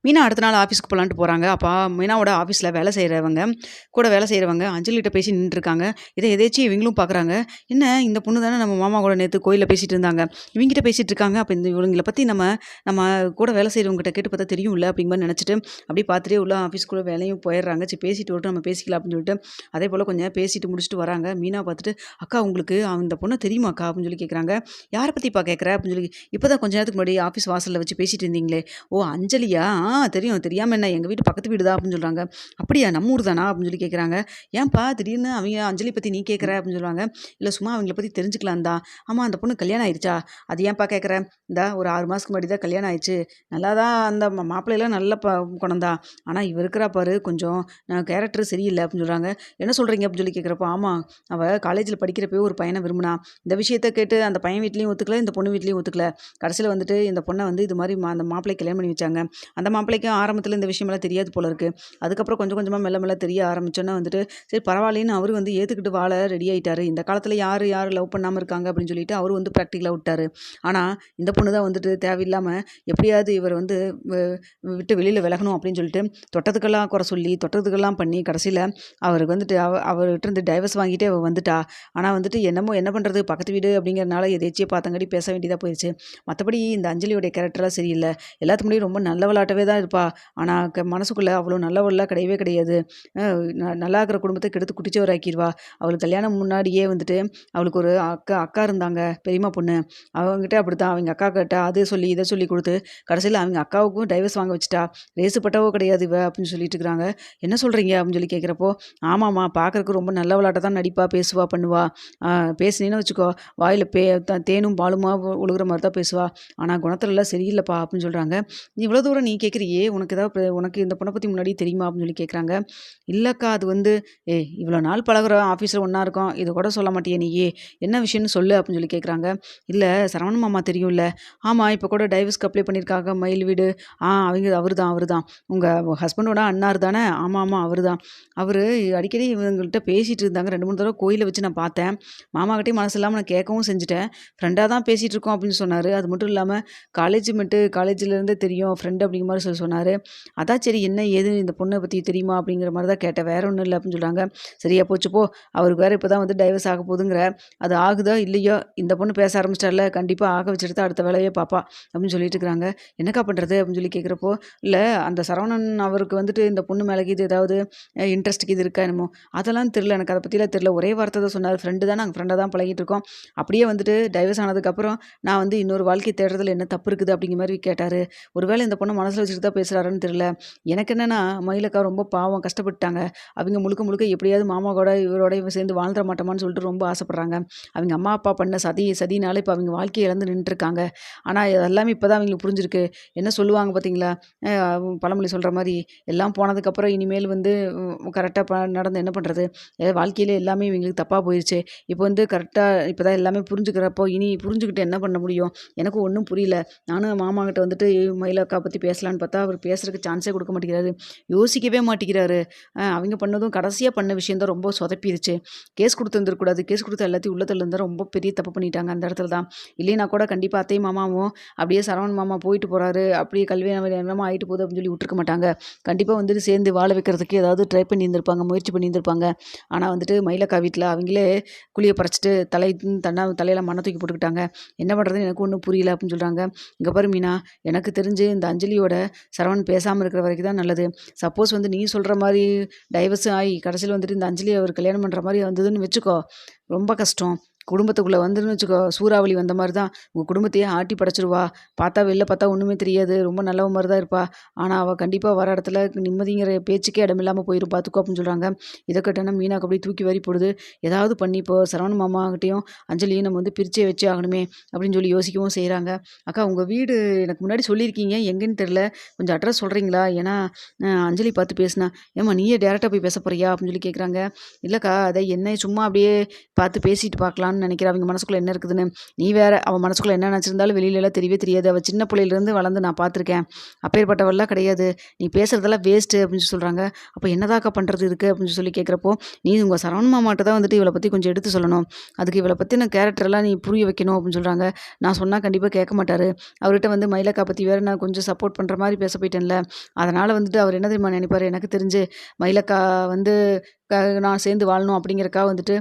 மீனா அடுத்த நாள் ஆஃபீஸ்க்கு போலான்ட்டு போறாங்க. அப்ப மீனாவோட ஆஃபீஸ்ல கூட வேலை செய்றவங்க அஞ்சலிட்ட பேசி நின்னுட்டுருக்காங்க. இத எதேர்ச்சியா இவங்களும் பார்க்குறாங்க. என்ன இந்த பொண்ணு தானே நம்ம மாமா கூட நேத்து கோயில்ல பேசிட்டு இருந்தாங்க. இவங்கிட்ட பேசிட்டு இருக்காங்க. அப்ப இவங்கள பத்தி நம்ம நம்ம கூட வேலை செய்றவங்ககிட்ட கேட்டு பார்த்தா தெரியும்ல அப்படிங்கிற மாரி நெனச்சுட்டு, அப்படியே பார்த்துட்டே உள்ள ஆஃபீஸ்க்குள்ள வேலையும் போயிடுறாங்க. சரி பேசிட்டு வரட்டும் நம்ம பேசிக்கலாம் அப்படின்னு சொல்லிட்டு, அதேபோல கொஞ்ச நேரம் பேசிட்டு முடிச்சுட்டு வராங்க. மீனா பார்த்துட்டு, "அக்கா உங்களுக்கு அந்த பொண்ண தெரியுமாக்கா?" அப்படின்னு சொல்லி கேட்குறாங்க. "யார பத்திப்பா கேட்குற?" அப்படின்னு சொல்லி, "இப்பதான் கொஞ்ச நேரத்துக்கு முன்னாடி ஆஃபீஸ் வாசல்ல வச்சு பேசிட்டு இருந்தீங்களே." "ஓ! அஞ்சலியா? தெரியும். தெரியாம என்ன? எங்க வீட்டு பக்கத்து வீடு தான்" அப்படின்னு சொல்றாங்க. "அப்படியா? நம்ம ஊர் தானா?" அப்படின்னு சொல்லி கேட்குறாங்க. "ஏன்பா திடீர்னு அவிங்க அஞ்சலி பத்தி நீ கேட்குற?" அப்படின்னு சொல்லுவாங்க. "இல்ல சும்மா அவங்கள பத்தி தெரிஞ்சுக்கலாம் தான்." "ஆமா அந்த பொண்ணுக்கு கல்யாணம் ஆயிருச்சா?" "அது ஏன்பா கேட்குற? இந்தா ஒரு 6 மாசத்துக்கு முன்னாடி தான் கல்யாணம் ஆயிடுச்சு. நல்லா தான் அந்த மாப்பிள்ளைலாம் நல்ல குணம் தான். ஆனா இவ இருக்கிறா பாரு கொஞ்சம் கேரக்டர் சரியில்ல." அப்படின்னு சொல்றாங்க. "என்ன சொல்றீங்க?" அப்படின்னு சொல்லி கேட்குறப்போ, "ஆமா அவ காலேஜ்ல படிக்கிறப்பயே ஒரு பையன விரும்புனா. இந்த விஷயத்த கேட்டு அந்த பையன் வீட்லயும் ஒத்துக்கல, இந்த பொண்ணு வீட்லயும் ஒத்துக்கல. கடைசியில வந்துட்டு இந்த பொண்ண வந்து இது மாரி அந்த மாப்பிள்ளைக்கு கல்யாணம் பண்ணி வச்சாங்க. அந்த மாப்பிள்ளைக்கும் ஆரம்பத்தில இந்த விஷயமெல்லாம் தெரியாது போல இருக்கு. அதுக்கப்புறம் கொஞ்சம் கொஞ்சமா மெல்ல மெல்ல தெரிய ஆரம்பிச்சோன்னே வந்துட்டு, சரி பரவாயில்லன்னு அவரு வந்து ஏத்துக்கிட்டு வாழ ரெடி ஆயிட்டாரு. இந்த காலத்தில யாரு யாரு லவ் பண்ணாம இருக்காங்க அப்படின்னு சொல்லிட்டு அவரு வந்து பிராக்டிகலா விட்டாரு. ஆனா இந்த பொண்ணு தான் வந்துட்டு தேவையில்லாம எப்படியாவது இவர வந்து வ விட்டு வெளியில விலகணும் அப்படின்னு சொல்லிட்டு தொட்டதுக்கெல்லாம் குறை சொல்லி, தொட்டதுக்கெல்லாம் பண்ணி கடைசியில அவருக்கு வந்துட்டு அவர்கிட்ட இருந்து டைவர்ஸ் வாங்கிட்டே அவ வந்துட்டா. ஆனா வந்துட்டு என்னமோ என்ன பண்றது பக்கத்து வீடு அப்படிங்கிறனால எதேர்ச்சியா பார்த்தங்காட்டி பேச வேண்டியதா போயிருச்சு. மத்தபடி இந்த அஞ்சலியோடைய கேரக்டர்லாம் சரியில்ல. எல்லாத்துக்கு முன்னாடியும் ரொம்ப நல்லவளாட்டவே தான் இருப்பா. ஆனா மனசுக்குள்ள அவ்வளோ நல்லவள்லாம் கிடையவே கிடையாது. அ நல்லா இருக்கிற குடும்பத்த கெடுத்து குட்டிச்சவராக்கிருவா. அவளுக்கு கல்யாணம் முன்னாடியே வந்துட்டு அவளுக்கு ஒரு அக்கா அக்கா இருந்தாங்க. பெரியம்மா பொண்ணு. அவங்கிட்ட அப்படித்தான் அவங்க அக்காக்கிட்ட அத சொல்லி, இத சொல்லி குடுத்து, கடைசியில அவங்க அக்காவுக்கும் டைவர்ஸ் வாங்க வச்சுட்டா. "லேசுப்பட்டவ கிடையாது இவ" அப்படின்னு சொல்லிட்டு இருக்கிறாங்க. "என்ன சொல்றீங்க?" அப்படின்னு சொல்லி கேட்கிறப்போ, "ஆமாம்மா பார்க்கறக்கு ரொம்ப நல்லவளாட்ட தான் நடிப்பா, பேசுவா, பண்ணுவா. அ பேசுனீன்னு வச்சுக்கோ, வாயில தேனும் பாலுமா ஒழுகுற மாரி தான் பேசுவா. ஆனா குணத்துலலாம் சரியில்லப்பா" அப்படின்னு சொல்றாங்க. "இவ்வளோ தூரம் நீ கேட்குறியே, உனக்கு ஏதாவது உனக்கு இந்த பொண்ண பத்தி முன்னாடியே தெரியுமா?" அப்படின்னு சொல்லி கேட்குறாங்க. "இல்லக்கா அது வந்து ஏய் இவ்வளோ நாள் பழகுறோம், ஆஃபீஸ்ல ஒண்ணா இருக்கோம். இத கூட சொல்ல மாட்டியா நீயி? என்ன விஷயம்னு சொல்லு" அப்படின்னு சொல்லி கேட்குறாங்க. "இல்ல சரவண மாமா தெரியும்ல? ஆமா இப்ப கூட டைவர்ஸ்க்கு அப்ளை பண்ணியிருக்காங்க மயில் வீடு. அவருதான் அவருதான். உங்க ஹஸ்பண்டோட அண்ணாரு தானே? ஆமாமா அவருதான். அவரு அடிக்கடி இவங்கள்ட்ட பேசிட்டு இருந்தாங்க. 2, 3 தடவ கோயில்ல வச்சு நான் பார்த்தேன். மாமாகிட்டயும் மனசு இல்லாம நான் கேட்கவும் செஞ்சுட்டேன். ஃப்ரெண்டா தான் பேசிட்டு இருக்கோம் அப்படின்னு சொன்னாரு. அது மட்டும் இல்லாம காலேஜ்லேருந்தே தெரியும் ஃப்ரெண்ட் அப்படிங்கிற மாரி சொன்னாரு. அதான் சரி என்ன ஏது இந்த பொண்ண பத்தி தெரியுமா? அப்படிங்கிற மாரி தான் கேட்டேன். வேற ஒண்ணும் இல்ல அப்படின்னு சொல்றாங்க. சரியா போச்சு போ. அவருக்கு வேற இப்ப தான் வந்து டைவர்ஸ் ஆக போதுங்கிற. அது ஆகுதோ இல்லையோ இந்த பொண்ணு பேச ஆரம்பிச்சிட்டால்ல கண்டிப்பா ஆக வச்சுட்டு தான் அடுத்த வேலைய பாப்பா அப்படின்னு சொல்லிட்டு இருக்கிறாங்க. என்னக்கா பண்றது? அப்படின்னு சொல்லி கேட்கிறப்போ, இல்ல அந்த சரவணன் அவருக்கு வந்துட்டு இந்த பொண்ணு மேல கீது ஏதாவது இன்ட்ரெஸ்ட் கீது இருக்கா என்னமோ? அதெல்லாம் தெரியல. எனக்கு அத பத்திலாம் தெரியல. ஒரே வார்த்த தான் சொன்னாரு. ஃப்ரெண்டு தான் நாங்க ஃப்ரெண்டா தான் பழகிட்டு இருக்கோம். அப்படியே வந்துட்டு டைவர்ஸ் ஆனதுக்கப்புறம் நான் வந்து இன்னொரு வாழ்க்கை தேடுறதுல என்ன தப்பு இருக்குது? அப்படிங்கிற மாரி கேட்டாரு. ஒருவேளை இந்த பொண்ண மனசுல வச்சுட்டு தான் பேசுறாருன்னு தெரியல. எனக்கு என்னன்னா மயிலக்கா ரொம்ப பாவம் கஷ்டப்பட்டுட்டாங்க. அவிங்க முழுக்க முழுக்க எப்படியாவது மாமா கூட இவரோட இவ சேர்ந்து வாழ்ந்துற மாட்டோமான்னு சொல்லிட்டு ரொம்ப ஆசைப்படுறாங்க. அவிங்க அம்மா, அப்பா பண்ண சதினால இப்ப அவிங்க வாழ்க்கைய இழந்து நின்னுட்டுருக்காங்க. ஆனா இது எல்லாமே இப்ப தான் அவிங்களுக்கு புரிஞ்சிருக்கு. என்ன சொல்லுவாங்க பார்த்தீங்களா? அ பழமொழி சொல்ற மாரி, எல்லாம் போனதுக்கப்புறம் இனிமேல் வந்து கரெக்ட்டா நடந்து என்ன பண்றது? வாழ்க்கையில எல்லாமே இவங்களுக்கு தப்பா போயிருச்சு. இப்போ வந்து கரெக்ட்டா இப்ப தான் எல்லாமே புரிஞ்சுக்கிறப்போ, இனி புரிஞ்சுகிட்டு என்ன பண்ண முடியும்? எனக்கும் ஒண்ணும் புரியல. நானும் மாமாகிட்ட வந்துட்டு மயிலா அக்கா பத்தி பேசலான்னு பார்த்தா, அவரு பேசுறதுக்கு சான்ஸே குடுக்க மாட்டேங்கிறாரு. யோசிக்கவே மாட்டேங்கிறாரு. அவிங்க பண்ணதும் கடைசியா பண்ண விஷயம் தான் ரொம்ப சொதப்பிருச்சு. கேஸ் குடுத்துருந்துருக்கக்கூடாது. கேஸ் குடுத்து எல்லாத்தையும் உள்ள தள்ளியிருந்தா ரொம்ப பெரிய தப்பு பண்ணிட்டாங்க அந்த இடத்துல தான். இல்லைனா கூட கண்டிப்பா அத்தையும், மாமாவும் அப்படியே சரவணன் மாமா போயிட்டு போறாரு. அப்படியே கல்யாணம் என்னமோ ஆயிட்டு போகுது அப்படின்னு சொல்லி விட்டுருக்க மாட்டாங்க. கண்டிப்பா வந்துட்டு சேர்ந்து வாழ வைக்கிறதுக்கு ஏதாவது ட்ரை பண்ணியிருந்திருப்பாங்க. முயற்சி பண்ணியிருந்திருப்பாங்க. ஆனா வந்துட்டு மயிலக்கா வீட்ல அவிங்களே குழிய பறிச்சுட்டு தலையில மண்ண தூக்கி போட்டுக்கிட்டாங்க. என்ன பண்றதுன்னு எனக்கு ஒண்ணும் புரியல அப்படின்னு சொல்றாங்க. இங்க பாரு மீனா, எனக்கு தெரிஞ்சு இந்த அஞ்சலியோட சரவணன் பேசாம இருக்கிற வரைக்கும் தான் நல்லது. சப்போஸ் வந்து நீ சொல்ற மாரி டைவர்ஸும் ஆயி கடைசியில வந்துட்டு இந்த அஞ்சலிய அவர் கல்யாணம் பண்ற மாரி வந்ததுன்னு வச்சுக்கோ, ரொம்ப கஷ்டம். குடும்பத்துக்குள்ள வந்துன்னு வச்சுக்கோ, சூறாவளி வந்த மாரி தான். உங்க குடும்பத்தையே ஆட்டி படைச்சுருவா. வெளில பார்த்தா ஒண்ணுமே தெரியாது. ரொம்ப நல்லவ மாரி தான் இருப்பா. ஆனா, அவ கண்டிப்பா வர இடத்துல நிம்மதிங்கிற பேச்சுக்கே இடமில்லாம போயிரும் பார்த்துக்கோ அப்படின்னு சொல்றாங்க. இத கேட்டோனே மீனாக்கு அப்படியே தூக்கி வாரி போடுது. ஏதாவது பண்ணி இப்போ சரவண மாமாகிட்டயும் அஞ்சலியும் நம்ம வந்து பிரிச்சே வச்சே ஆகணுமே அப்படின்னு சொல்லி யோசிக்கவும் செய்றாங்க. அக்கா உங்க வீடு எனக்கு முன்னாடி சொல்லியிருக்கீங்க. எங்கன்னு தெரியல. கொஞ்சம் அட்ரஸ் சொல்றீங்களா? ஏன்னா, அஞ்சலி பார்த்து பேசினா, "ஏம்மா நீயே டைரக்ட்டா போய் பேச போறியா?" அப்படின்னு சொல்லி கேட்குறாங்க. இல்லக்கா, அத என்ன சும்மா அப்படியே பார்த்து பேசிட்டு பார்க்கலான்னு வாழணும்னு நினைக்கிறா. அவங்க மனசுக்குள்ள என்ன இருக்குதுன்னு. நீ வேற அவ மனசுக்குள்ள என்ன நினச்சிருந்தாலும் வெளியிலலாம் தெரியவே தெரியாது. அவ சின்ன புள்ளையிலேருந்து வளர்ந்து நான் பார்த்துருக்கேன். அப்பேற்பட்டவள்லாம் கிடையாது. நீ பேசுறதெல்லாம் வேஸ்ட்டு அப்படின்னு சொல்றாங்க. அப்ப என்னதாக்கா பண்றது இதுக்கு அப்படின்னு சொல்லி கேட்குறப்போ, நீ உங்க சரவண மாமாட்ட தான் வந்துட்டு இவள பத்தி கொஞ்சம் எடுத்து சொல்லணும். அதுக்கு இவள பத்தின கேரக்டர்லாம் நீ புரிய வைக்கணும் அப்படின்னு சொல்றாங்க. நான் சொன்னா கண்டிப்பா கேட்க மாட்டாரு. அவர்ட்ட வந்து மயிலக்கா பத்தி வேற நான் கொஞ்சம் சப்போர்ட் பண்ற மாரி பேச போயிட்டேன்ல. அதனால வந்துட்டு அவர் என்ன தெரியுமா நினைப்பாரு, எனக்கு தெரிஞ்சு மயிலக்கா வந்து க நான் சேர்ந்து வாழணும் அப்படிங்கிறக்காக வந்துட்டு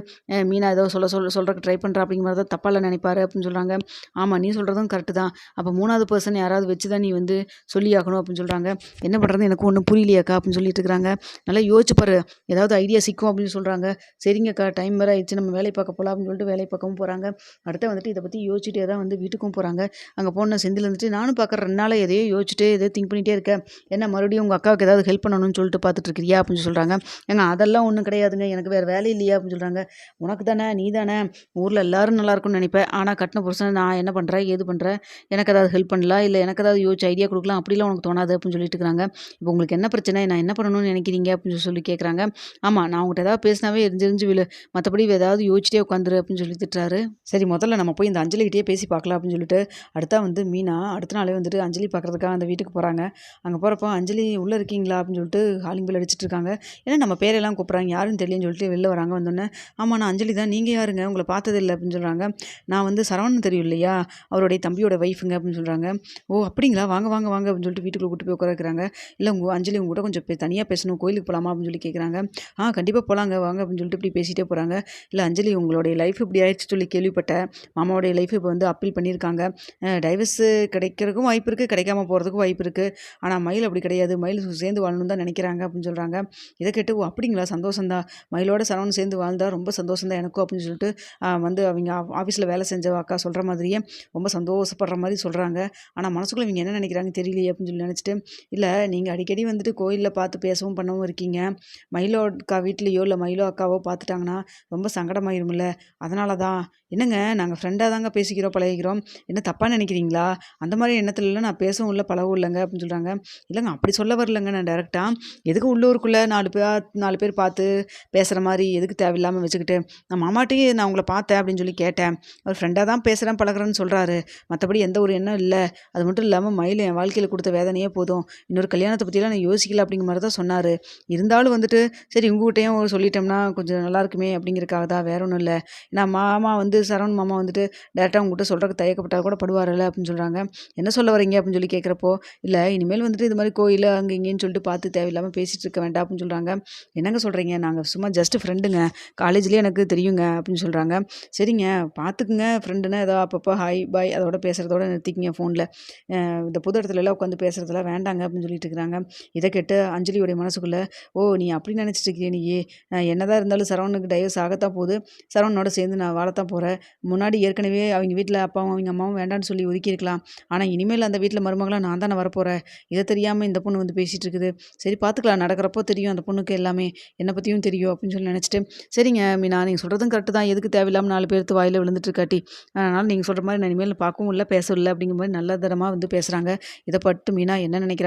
மீனா ஏதோ சொல்றதுக்கு ட்ரை பண்றா அப்படிங்கிற மாரி தான் தப்பால நினைப்பாரு அப்படின்னு சொல்றாங்க. ஆமா நீ சொல்றதும் கரெக்ட்டு தான். அப்ப 3வது பெர்சன் யாராவது வச்சு தான் நீ வந்து சொல்லியாகணும் அப்படின்னு சொல்றாங்க. என்ன பண்றது எனக்கு ஒண்ணும் புரியலையேக்கா அப்படின்னு சொல்லிட்டு இருக்கிறாங்க. நல்லா யோசிச்சு பாரு. ஏதாவது ஐடியா சிக்கும் அப்படின்னு சொல்றாங்க. சரிங்கக்கா டைம் வேற ஆயிடுச்சு நம்ம வேலைய பார்க்க போலாம் அப்படின்னு சொல்லிட்டு வேலைய பார்க்கவும் போறாங்க. அடுத்து வந்துட்டு இத பத்தி யோசிச்சுட்டே தான் வந்து வீட்டுக்கும் போறாங்க. அங்க போன செந்தில் வந்துட்டு நானும் பார்க்குறேன் 2 நாளா எதையோ யோசிச்சுட்டு எதையோ திங்க் பண்ணிட்டே இருக்க. என்ன மறுபடியும் உங்க அக்காவுக்கு ஏதாவது ஹெல்ப் பண்ணணும்னு சொல்லிட்டு பார்த்துட்டு இருக்கிறியா அப்படின்னு சொல்றாங்க. ஏங்க அதெல்லாம் ஒண்ணும் கிடையாதுங்க. எனக்கு வேற வேலை இல்லையா அப்படின்னு சொல்றாங்க. உனக்கு தானே நீ தானே ஊர்ல எல்லாரும் நல்லா இருக்கும்னு நினைப்ப. ஆனா கட்டின புருஷன் நான் என்ன பண்றேன் ஏது பண்றேன் எனக்கு ஏதாவது ஹெல்ப் பண்ணலாம் இல்ல எனக்கு ஏதாவது யோசிச்சு ஐடியா கொடுக்கலாம் அப்படிலாம் உனக்கு தோணாது அப்படின்னு சொல்லிட்டு இருக்காங்க. இப்போ உங்களுக்கு என்ன பிரச்சனை நான் என்ன பண்ணணும்னு நினைக்கிறீங்க அப்படின்னு சொல்லி கேட்குறாங்க. ஆமா நான் உங்கள்கிட்ட ஏதாவது பேசினாவே எரிஞ்சு எரிஞ்சு விழு மற்றபடி ஏதாவது யோசிச்சிட்டே உட்காந்துரு அப்படின்னு சொல்லி திட்டுறாரு. சரி முதல்ல நம்ம போய் இந்த அஞ்சலிகிட்டே பேசி பார்க்கலாம் அப்படின்னு சொல்லிட்டு அடுத்தா வந்து மீனா அடுத்த நாளே வந்துட்டு அஞ்சலி பார்க்கறதுக்காக அந்த வீட்டுக்கு போறாங்க. அங்க போறப்போ அஞ்சலி உள்ள இருக்கீங்களா அப்படின்னு சொல்லிட்டு காலிங் பெல் அடிச்சிட்டு இருக்காங்க. ஏன்னா நம்ம பேரெல்லாம் கூப்பிட்றாங்க யாருன்னு தெரியலன்னு சொல்லிட்டு வெளில வராங்க. வந்தோடனே ஆமா நான் அஞ்சலி தான் நீங்கள் யாருங்க உங்களை பார்த்ததில்ல அப்படின்னு சொல்கிறாங்க. நான் வந்து சரவணன் தெரியும் இல்லையா அவருடைய தம்பியோட ஒய்ஃபுங்க அப்படின்னு சொல்கிறாங்க. ஓ அப்படிங்களா வாங்க வாங்க வாங்க அப்படின்னு சொல்லிட்டு வீட்டுக்குள்ளே கூட்டு போய் உட்கார வைக்கிறாங்க. இல்லை உங்கள் அஞ்சலி உங்க கூட கொஞ்சம் தனியாக பேசணும் கோயிலுக்கு போகலாமா அப்படின்னு சொல்லி கேட்குறாங்க. கண்டிப்பாக போகலாங்க வாங்க அப்படின்னு சொல்லிட்டு இப்படி பேசிகிட்டே போகிறாங்க. இல்லை அஞ்சலி உங்களுடைய லைஃப் இப்படி ஆயிடுச்சு சொல்லி கேள்விப்பட்டேன். மாமாவுடைய லைஃப் இப்போ வந்து அப்பீல் பண்ணியிருக்காங்க. டைவர்ஸு கிடைக்கிறதுக்கும் வாய்ப்பு இருக்குது கிடைக்காம போகிறதுக்கும் வாய்ப்பு இருக்குது. ஆனால் மயில் அப்படி கிடையாது மயில் சேர்ந்து வாழணும்னு தான் நினைக்கிறாங்க அப்படின்னு சொல்கிறாங்க. இதை கேட்டு ஓ அப்படிங்களா சந்தோஷம் தான் மயிலோட சரவணன் சேர்ந்து வாழ்ந்தா ரொம்ப சந்தோஷம் தான் எனக்கும் அப்படின்னு சொல்லிட்டு வந்து அவங்க ஆஃபீஸில் வேலை செஞ்ச அக்கா சொல்கிற மாதிரியே ரொம்ப சந்தோஷப்படுற மாதிரி சொல்கிறாங்க. ஆனால் மனசுக்குள்ளே இவங்க என்ன நினைக்கிறாங்க தெரியலையே அப்படின்னு சொல்லி நினச்சிட்டு இல்லை நீங்கள் அடிக்கடி வந்துட்டு கோயிலில் பார்த்து பேசவும் பண்ணவும் இருக்கீங்க. மயிலோ அக்கா வீட்லேயோ இல்லை மயிலோ அக்காவோ பார்த்துட்டாங்கன்னா ரொம்ப சங்கடமாயிருமில்ல. அதனால தான் என்னங்க நாங்கள் ஃப்ரெண்டாக தாங்க பேசிக்கிறோம் பழகிக்கிறோம் என்ன தப்பாக நினைக்கிறீங்களா அந்த மாதிரி எண்ணத்துலலாம் நான் பேசவும் இல்லை பழகவும் இல்லைங்க அப்படின்னு சொல்கிறாங்க. இல்லைங்க அப்படி சொல்ல வரலங்க நான் டேரெக்டாக எதுக்கு உள்ளூருக்குள்ளே 4 பேர் பார்த்து பேசுகிற மாதிரி எதுக்கு தேவையில்லாமல் வச்சுக்கிட்டு நான் மாமாட்டையே நான் உங்களை பார்த்தேன் அப்படின்னு சொல்லி கேட்டேன். அவர் ஃப்ரெண்டாக தான் பேசுகிறேன் பழகுறேன்னு சொல்கிறாரு. மற்றபடி எந்த ஒரு எண்ணம் இல்லை. அது மட்டும் இல்லாமல் மயில் என் வாழ்க்கையில் கொடுத்த வேதனையே போதும். இன்னொரு கல்யாணத்தை பற்றிலாம் நான் யோசிக்கல அப்படிங்கிற மாதிரி தான் சொன்னார். இருந்தாலும் வந்துட்டு சரி உங்ககிட்டையும் சொல்லிட்டோம்னா கொஞ்சம் நல்லா இருக்குமே அப்படிங்கிறதுக்காக தான் வேற ஒன்றும் இல்லை. நான் மாமா வந்து சரவண் மாமா வந்துட்டு டேரெக்டாக உங்ககிட்ட சொல்கிறக்கு தயக்கப்பட்டால் கூட படுவார்ல அப்படின்னு சொல்கிறாங்க. என்ன சொல்ல வரீங்க அப்படின்னு சொல்லி கேட்குறப்போ இல்லை இனிமேல் வந்துட்டு இது மாதிரி கோயில் அங்கே இங்கேன்னு சொல்லிட்டு பார்த்து தேவையில்லாமல் பேசிகிட்டு இருக்க வேண்டாம் அப்படின்னு சொல்கிறாங்க. என்னங்க சொல்கிறீங்க நாங்கள் சும்மா ஜஸ்ட் ஃப்ரெண்டுங்க காலேஜ்லேயே எனக்கு தெரியுங்க அப்படின்னு சொல்கிறாங்க. சரிங்க பார்த்துக்குங்க ஃப்ரெண்டுன்னா ஏதோ அப்பப்போ ஹாய் பாய் அதோட பேசுகிறதோட நிறுத்திக்கிங்க ஃபோனில் இந்த புது இடத்துலலாம் உட்காந்து பேசுகிறதெல்லாம் வேண்டாங்க அப்படின்னு சொல்லிட்டு இருக்கிறாங்க. இதை கேட்டு அஞ்சலியோடைய மனசுக்குள்ளே ஓ நீ அப்படி நினச்சிட்டு இருக்கிறிய நீ என்னதான் இருந்தாலும் சரவணுக்கு டைவர்ஸ் ஆகத்தான் போகுது சரவணனோட சேர்ந்து நான் வாழத்தான் போகிறேன். முன்னாடி ஏற்கனவே அவங்க வீட்டில் அப்பாவும் அவங்க அம்மாவும் வேண்டான்னு சொல்லி ஒதுக்கியிருக்கலாம். ஆனால் இனிமேல் அந்த வீட்டில் மருமகளாக நான் தானே வரப்போகிறேன். இதை தெரியாமல் இந்த பொண்ணு வந்து பேசிகிட்டு இருக்குது. சரி பார்த்துக்கலாம் நடக்கிறப்போ தெரியும் அந்த பொண்ணுக்கு எல்லாமே என்னை பற்றியும் தெரியும் அப்படின்னு சொல்லி நினச்சிட்டு சரிங்க மீனா நீங்கள் சொல்கிறதும் கரெக்டு தான் எதுக்கு தேவையில்லாமல் 4 பேர்த்து வாயில் விழுந்துட்டு காட்டி அதனால் நீங்கள் சொல்கிற மாதிரி நான் இனிமேல் பார்க்கவும் இல்லை பேசவும் இல்லை அப்படிங்கிற மாதிரி நல்ல தரமாக வந்து பேசுகிறாங்க. இதை பட்டு மீனா என்ன நினைக்கிறாங்க